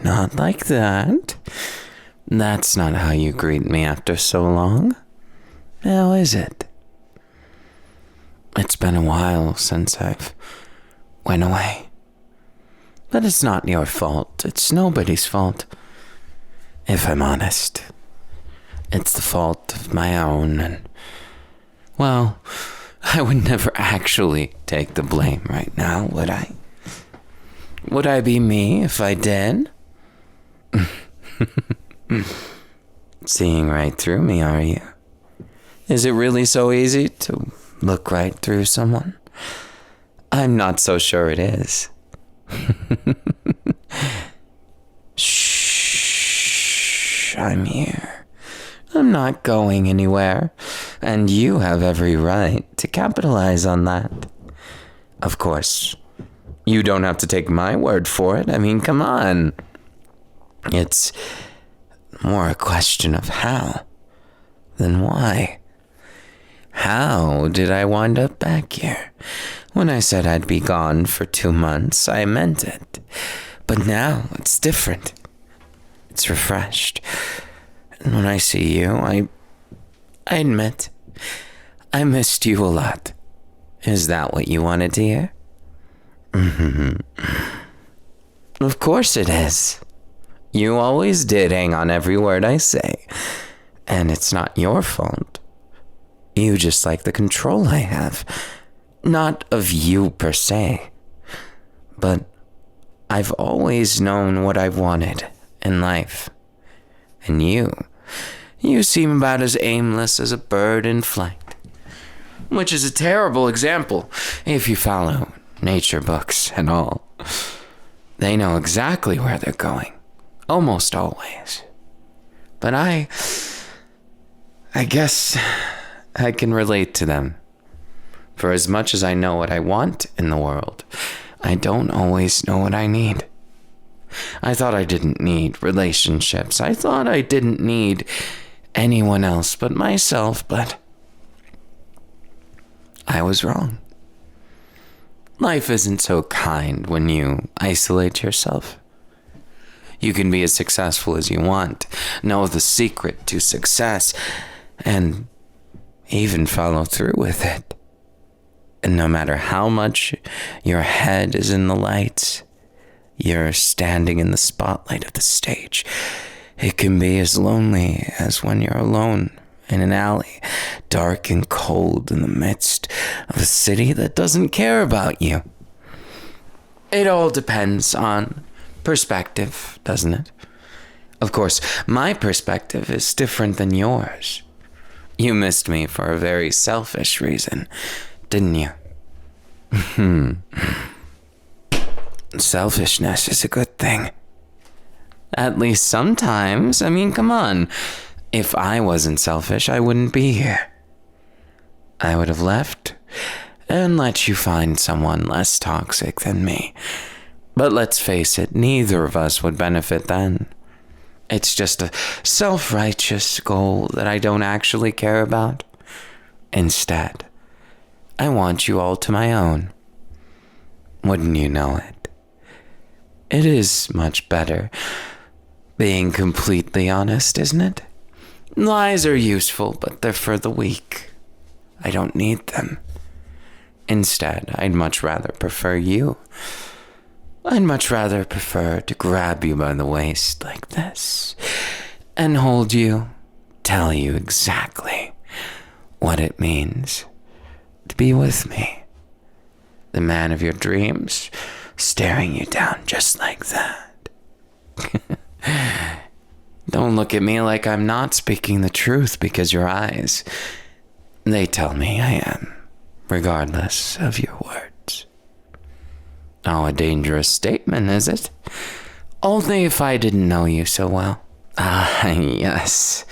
not like that. That's not how you greet me after so long. How is it? It's been a while since I've went away. But it's not your fault. It's nobody's fault. If I'm honest, it's the fault of my own, and, well, I would never actually take the blame right now, would I? Would I be me if I did? Seeing right through me, are you? Is it really so easy to look right through someone? I'm not so sure it is. Shh, I'm here. I'm not going anywhere, and you have every right to capitalize on that. Of course, you don't have to take my word for it. I mean, come on. It's more a question of how than why. How did I wind up back here? When I said I'd be gone for 2 months, I meant it. But now it's different. It's refreshed. And when I see you, I admit, I missed you a lot. Is that what you wanted to hear? Of course it is. You always did hang on every word I say. And it's not your fault. You just like the control I have. Not of you per se. But I've always known what I've wanted in life. And you seem about as aimless as a bird in flight. Which is a terrible example if you follow nature books and all. They know exactly where they're going. Almost always. But I guess I can relate to them. For as much as I know what I want in the world, I don't always know what I need. I thought I didn't need relationships. I thought I didn't need anyone else but myself, but I was wrong. Life isn't so kind when you isolate yourself. You can be as successful as you want, know the secret to success, and even follow through with it. And no matter how much your head is in the lights, you're standing in the spotlight of the stage. It can be as lonely as when you're alone in an alley, dark and cold in the midst of a city that doesn't care about you. It all depends on perspective, doesn't it? Of course, my perspective is different than yours. You missed me for a very selfish reason, didn't you? Selfishness is a good thing. At least sometimes. I mean, come on. If I wasn't selfish, I wouldn't be here. I would have left and let you find someone less toxic than me. But let's face it, neither of us would benefit then. It's just a self-righteous goal that I don't actually care about. Instead, I want you all to my own. Wouldn't you know it? It is much better being completely honest, isn't it? Lies are useful, but they're for the weak. I don't need them. Instead, I'd much rather prefer you. I'd much rather prefer to grab you by the waist like this and hold you, tell you exactly what it means to be with me. The man of your dreams, staring you down just like that. Don't look at me like I'm not speaking the truth, because your eyes, they tell me I am, regardless of your words. Oh, a dangerous statement, is it? Only if I didn't know you so well. Ah, yes.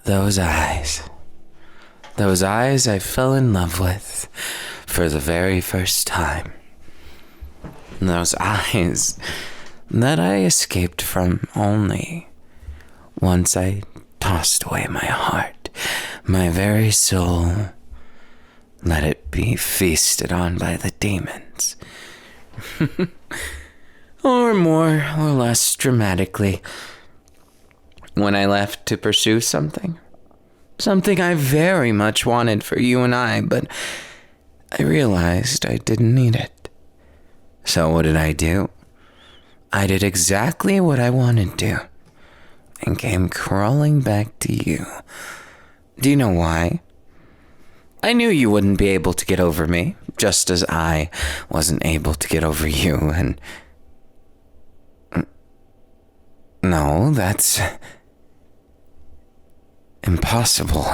Those eyes. Those eyes I fell in love with for the very first time. Those eyes that I escaped from only once I tossed away my heart, my very soul, let it be feasted on by the demons. or more or less dramatically, when I left to pursue something I very much wanted for you and I, but I realized I didn't need it. So what did I do? I did exactly what I wanted to, and came crawling back to you. Do you know why? I knew you wouldn't be able to get over me, just as I wasn't able to get over you, and... No, that's... impossible.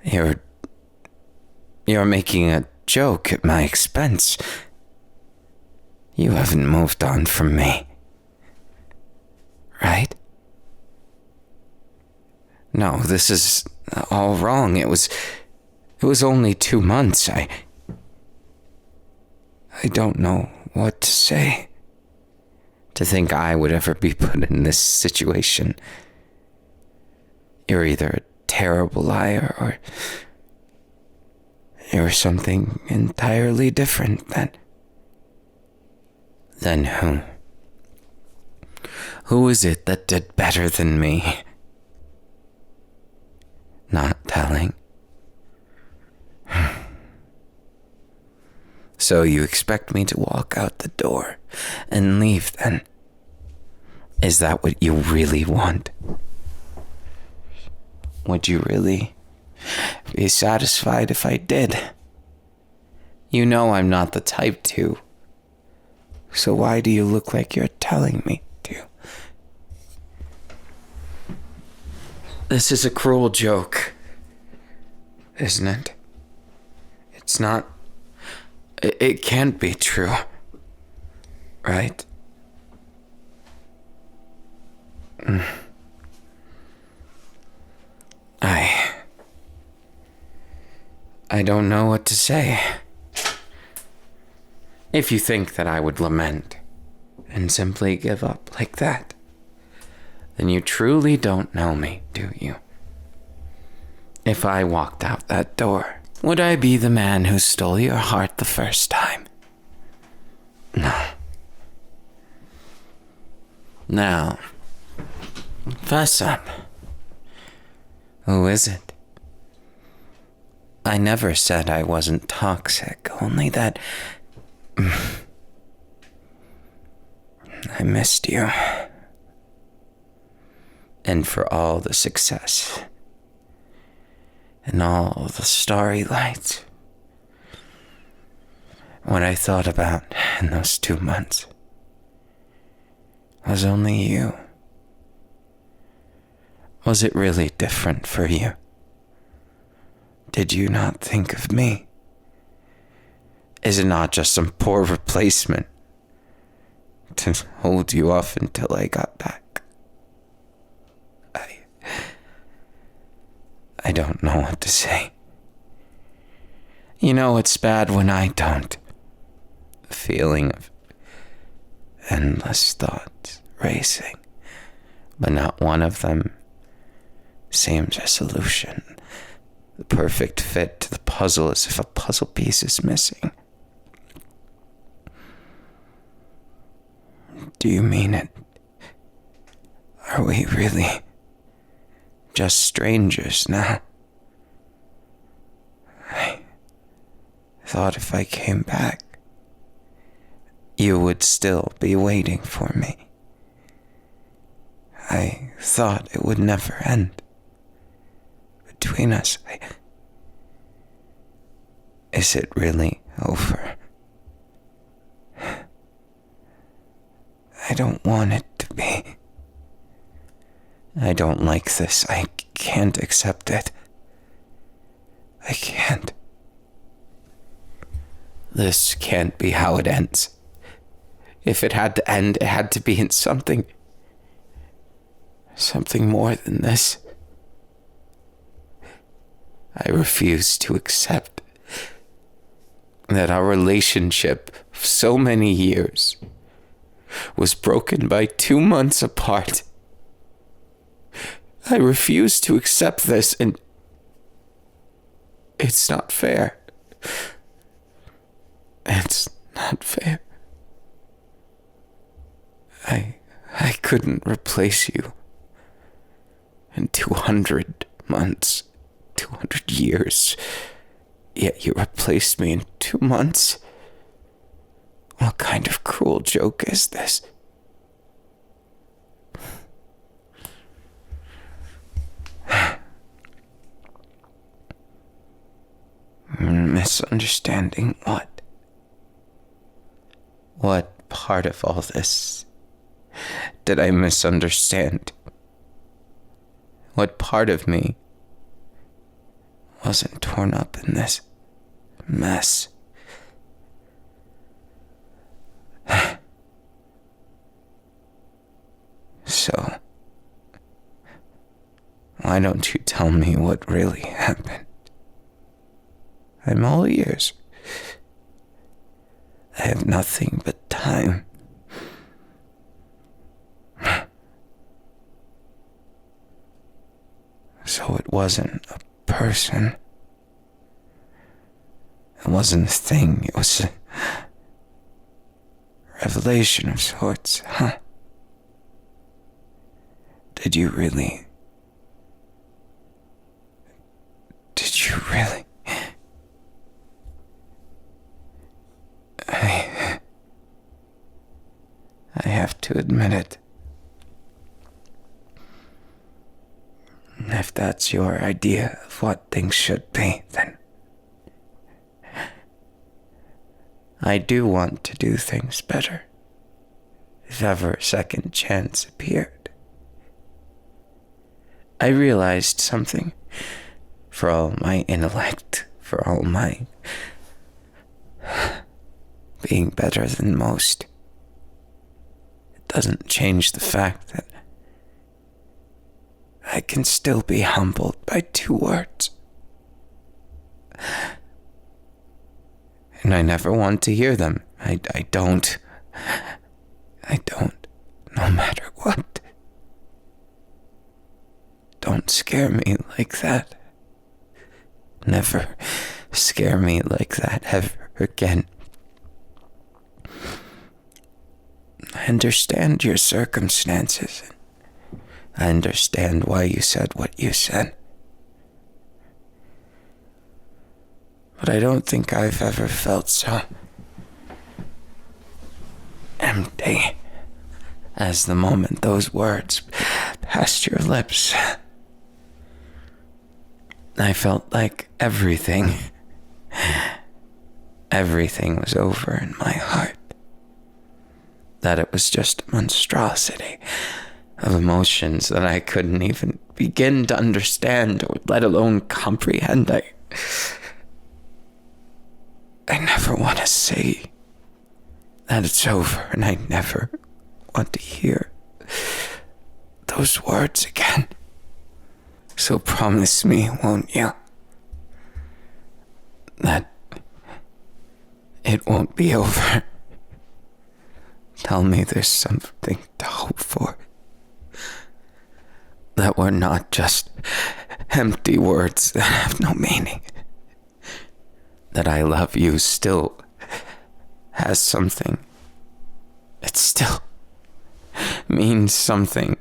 You're making a joke at my expense. You haven't moved on from me. Right? No, this is all wrong. It was only 2 months. I don't know what to say. To think I would ever be put in this situation. You're either a terrible liar or you're something entirely different than who? Who is it that did better than me? Not telling. So you expect me to walk out the door and leave then? Is that what you really want? Would you really be satisfied if I did? You know I'm not the type to. So why do you look like you're telling me to? This is a cruel joke, isn't it? It's not... It can't be true, right? I don't know what to say. If you think that I would lament and simply give up like that, then you truly don't know me, do you? If I walked out that door, would I be the man who stole your heart the first time? No. Now, fess up. Who is it? I never said I wasn't toxic, only that... I missed you. And for all the success, and all the starry lights, what I thought about in those 2 months was only you. Was it really different for you? Did you not think of me? Is it not just some poor replacement to hold you off until I got back? I don't know what to say. You know, it's bad when I don't. The feeling of endless thoughts racing, but not one of them seems a solution. The perfect fit to the puzzle, as if a puzzle piece is missing. Do you mean it? Are we really just strangers now? I thought if I came back, you would still be waiting for me. I thought it would never end. Between us, is it really over? I don't want it to be. I don't like this. I can't accept it. I can't. This can't be how it ends. If it had to end, it had to be in something more than this. I refuse to accept that our relationship of so many years was broken by 2 months apart. I refuse to accept this, and it's not fair. It's not fair. couldn't replace you in 200 months, 200 years, yet you replaced me in 2 months? What kind of cruel joke is this? Misunderstanding what? What part of all this did I misunderstand? What part of me wasn't torn up in this mess? So, why don't you tell me what really happened? I'm all ears. I have nothing but time. So it wasn't a person. It wasn't a thing. It was a revelation of sorts, huh? Did you really? I have to admit it. If that's your idea of what things should be, then I do want to do things better. If ever a second chance appeared. I realized something. For all my intellect, for all my being better than most, it doesn't change the fact that I can still be humbled by 2 words. And I never want to hear them. I don't, no matter what. Don't scare me like that. Never scare me like that ever again. I understand your circumstances. I understand why you said what you said. But I don't think I've ever felt so empty as the moment those words passed your lips. I felt like everything was over in my heart. That it was just a monstrosity of emotions that I couldn't even begin to understand or let alone comprehend. I never want to say that it's over, and I never want to hear those words again. So promise me, won't you, that it won't be over? Tell me there's something to hope for. That we're not just empty words that have no meaning. That I love you still has something. It still means something.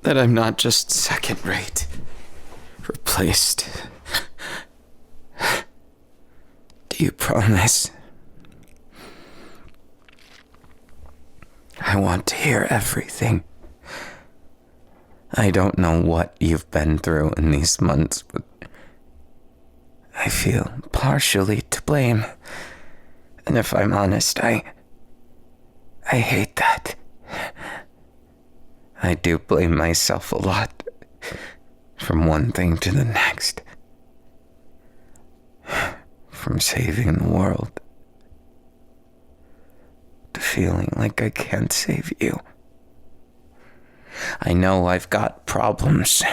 That I'm not just second rate, replaced. Do you promise? I want to hear everything. I don't know what you've been through in these months, but I feel partially to blame. And if I'm honest, I hate that. I do blame myself a lot, from one thing to the next. From saving the world to feeling like I can't save you. I know I've got problems.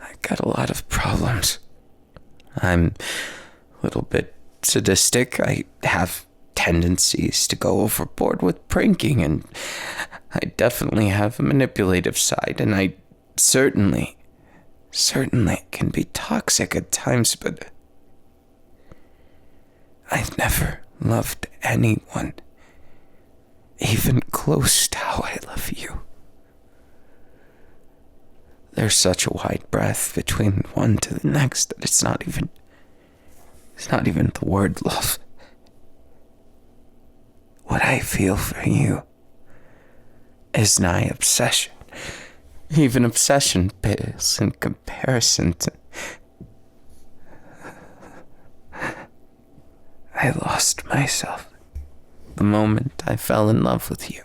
I've got a lot of problems. I'm a little bit sadistic. I have tendencies to go overboard with pranking, and I definitely have a manipulative side, and I certainly can be toxic at times, but I've never loved anyone even close to how I love There's such a wide breadth between one to the next that it's not even the word love. What I feel for you is nigh obsession. Even obsession pales in comparison to... I lost myself the moment I fell in love with you.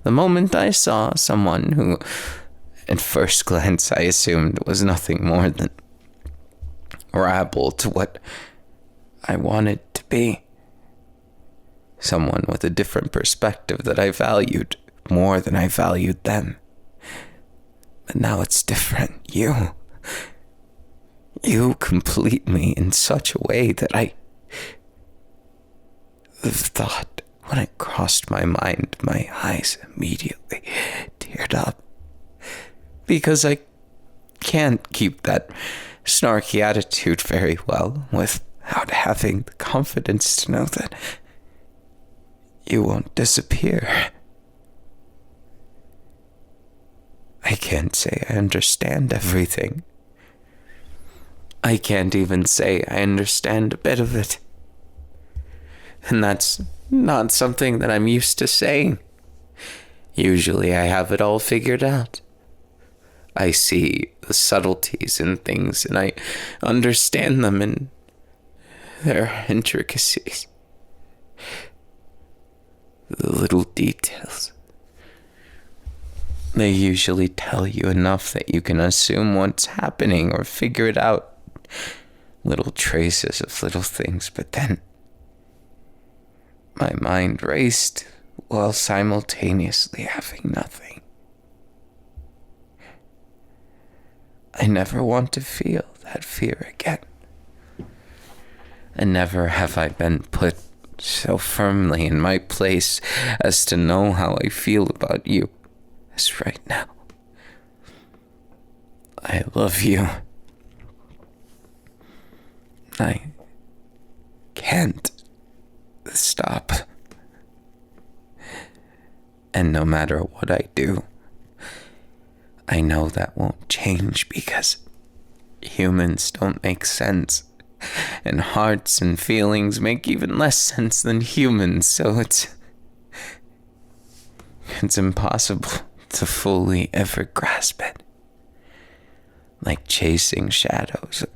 The moment I saw someone who, at first glance, I assumed was nothing more than rabble to what I wanted to be. Someone with a different perspective that I valued more than I valued them. But now it's different. You complete me in such a way that the thought, when it crossed my mind, my eyes immediately teared up. Because I can't keep that snarky attitude very well without having the confidence to know that you won't disappear. I can't say I understand everything. I can't even say I understand a bit of it. And that's not something that I'm used to saying. Usually I have it all figured out. I see the subtleties in things and I understand them in their intricacies. The little details. They usually tell you enough that you can assume what's happening or figure it out. Little traces of little things, but then my mind raced while simultaneously having nothing. I never want to feel that fear again. And never have I been put so firmly in my place as to know how I feel about you as right now. I love you. I can't stop. And no matter what I do, I know that won't change because humans don't make sense. And hearts and feelings make even less sense than humans, so it's impossible to fully ever grasp it. Like chasing shadows,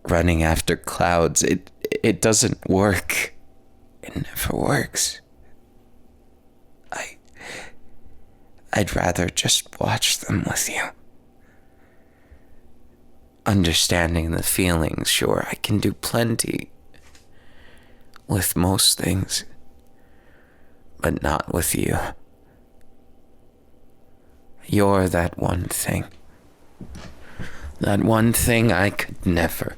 running after clouds, it doesn't work. It never works. I'd rather just watch them with you. Understanding the feelings, sure, I can do plenty with most things, but not with you. You're that one thing. That one thing I could never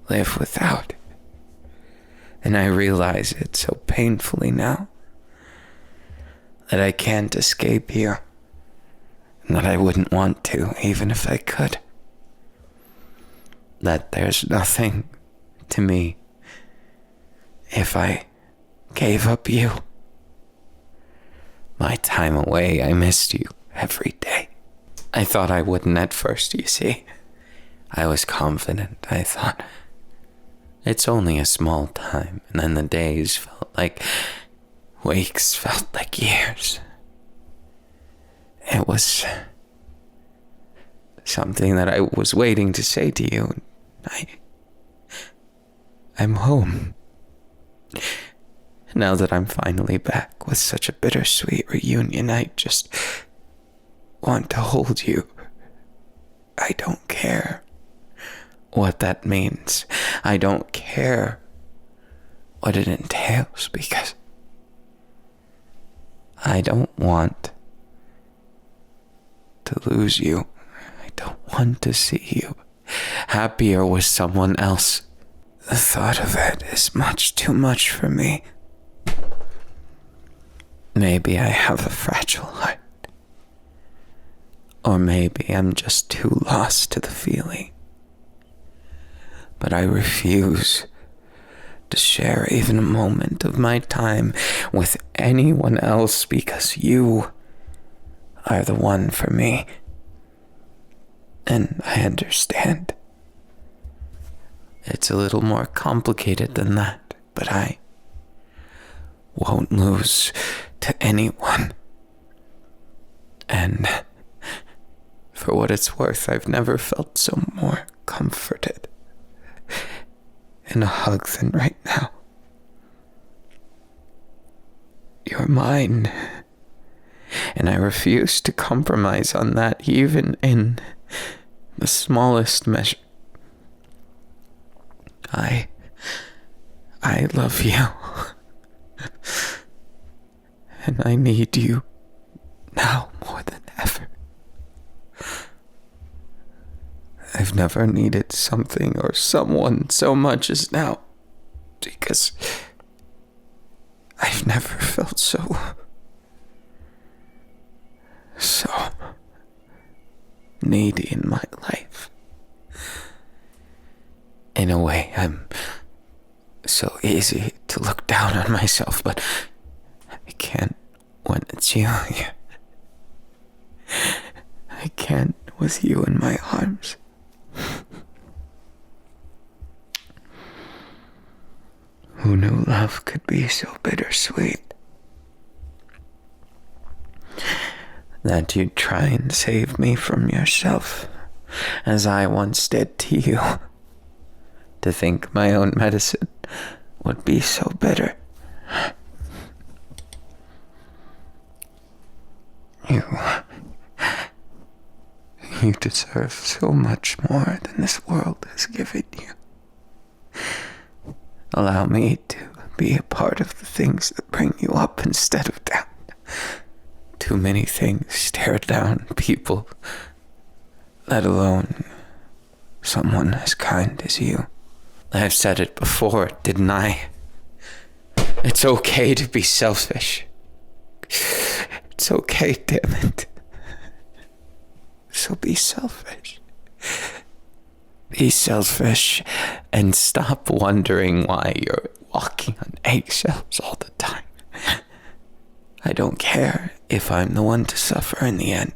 live without. And I realize it so painfully now that I can't escape you, and that I wouldn't want to, even if I could. That there's nothing to me if I gave up you. My time away, I missed you every day. I thought I wouldn't at first, you see. I was confident. I thought, it's only a small time, and then the days felt like weeks, felt like years. It was something that I was waiting to say to you. I'm home. Now that I'm finally back with such a bittersweet reunion, I just want to hold you. I don't care what that means. I don't care what it entails, because I don't want to lose you. I don't want to see you happier with someone else. The thought of it is much too much for me. Maybe I have a fragile heart. Or maybe I'm just too lost to the feeling. But I refuse to share even a moment of my time with anyone else, because you are the one for me. And I understand. It's a little more complicated than that, but I won't lose to anyone. And for what it's worth, I've never felt so more comforted in a hug than right now. You're mine, and I refuse to compromise on that, even in the smallest measure. I love you, and I need you now more than ever. I've never needed something or someone so much as now, because I've never felt so needy in my life. In a way, I'm so easy to look down on myself, but I can't when it's you. I can't with you in my arms. Who knew love could be so bittersweet? That you'd try and save me from yourself, as I once did to you. To think my own medicine would be so bitter. You deserve so much more than this world has given you. Allow me to be a part of the things that bring you up instead of down. Too many things tear down people, let alone someone as kind as you. I've said it before, didn't I? It's okay to be selfish. It's okay, damn it. So be selfish. Be selfish and stop wondering why you're walking on eggshells all the time. I don't care if I'm the one to suffer in the end.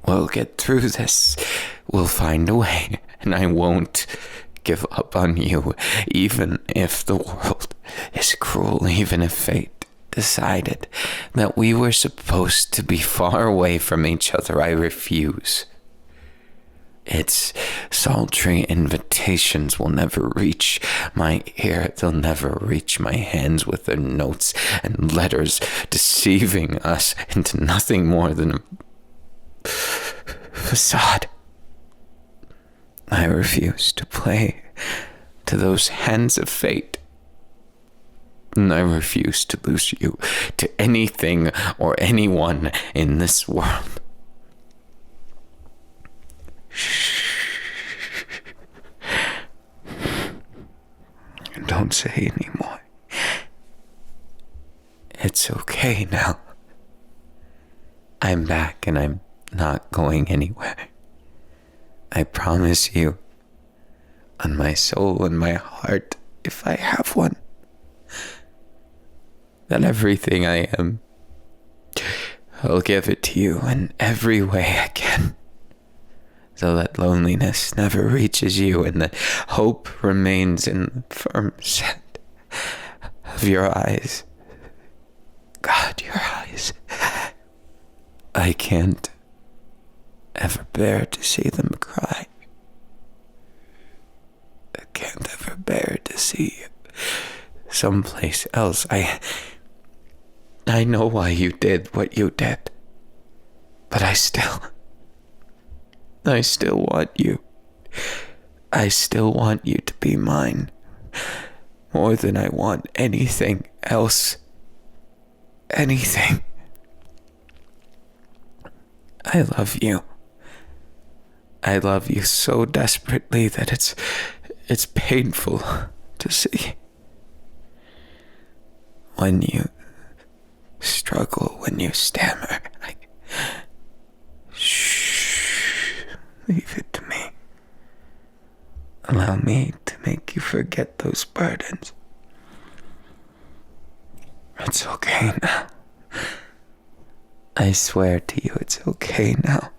We'll get through this. We'll find a way, and I won't give up on you, even if the world is cruel, even if fate decided that we were supposed to be far away from each other. I refuse. Its sultry invitations will never reach my ear. They'll never reach my hands with their notes and letters deceiving us into nothing more than a facade. I refuse to play to those hands of fate. And I refuse to lose you to anything or anyone in this world. Don't say anymore. It's okay now. I'm back and I'm not going anywhere. I promise you, on my soul and my heart, if I have one, that everything I am, I'll give it to you in every way I can, so that loneliness never reaches you and that hope remains in the firm set of your eyes. God, your eyes. I can't ever bear to see them cry. I can't ever bear to see you someplace else. I know why you did what you did, but I still want you. I still want you to be mine more than I want anything else. Anything. I love you. I love you so desperately that it's painful to see. When you struggle, when you stammer, leave it to me. Allow me to make you forget those burdens. It's okay now. I swear to you, it's okay now.